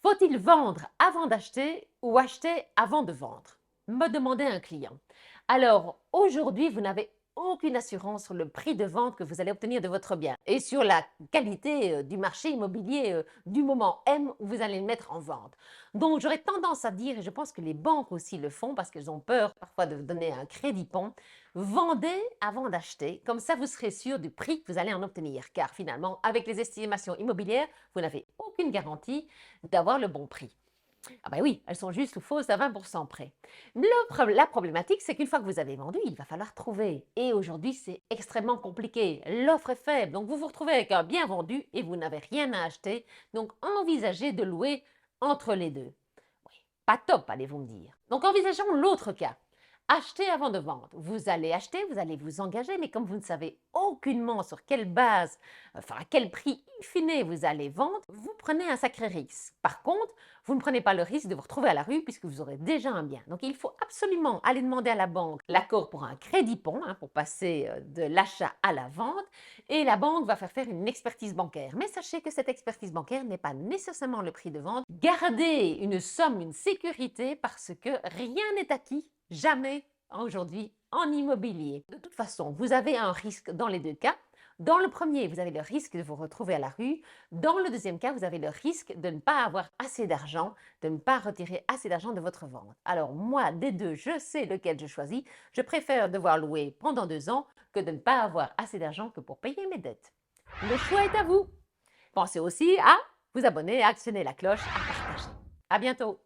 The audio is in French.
Faut-il vendre avant d'acheter ou acheter avant de vendre? Me demandait un client. Alors, aujourd'hui, vous n'avez aucune assurance sur le prix de vente que vous allez obtenir de votre bien et sur la qualité du marché immobilier du moment M où vous allez le mettre en vente. Donc, j'aurais tendance à dire, et je pense que les banques aussi le font parce qu'elles ont peur parfois de vous donner un crédit pont, vendez avant d'acheter, comme ça vous serez sûr du prix que vous allez en obtenir. Car finalement, avec les estimations immobilières, vous n'avez aucune garantie d'avoir le bon prix. Ah ben oui, elles sont justes ou fausses à 20% près. La problématique, c'est qu'une fois que vous avez vendu, il va falloir trouver. Et aujourd'hui, c'est extrêmement compliqué. L'offre est faible, donc vous vous retrouvez avec un bien vendu et vous n'avez rien à acheter. Donc envisagez de louer entre les deux. Oui, pas top, allez-vous me dire. Donc envisageons l'autre cas. Acheter avant de vendre. Vous allez acheter, vous allez vous engager, mais comme vous ne savez aucunement sur quelle base, enfin à quel prix in fine vous allez vendre, vous prenez un sacré risque. Par contre, vous ne prenez pas le risque de vous retrouver à la rue puisque vous aurez déjà un bien. Donc il faut absolument aller demander à la banque l'accord pour un crédit pont, pour passer de l'achat à la vente, et la banque va faire une expertise bancaire. Mais sachez que cette expertise bancaire n'est pas nécessairement le prix de vente. Gardez une somme, une sécurité parce que rien n'est acquis. Jamais aujourd'hui en immobilier. De toute façon, vous avez un risque dans les deux cas. Dans le premier, vous avez le risque de vous retrouver à la rue. Dans le deuxième cas, vous avez le risque de ne pas avoir assez d'argent, de ne pas retirer assez d'argent de votre vente. Alors moi, des deux, je sais lequel je choisis. Je préfère devoir louer pendant 2 ans que de ne pas avoir assez d'argent que pour payer mes dettes. Le choix est à vous. Pensez aussi à vous abonner, à actionner la cloche, à partager. À bientôt.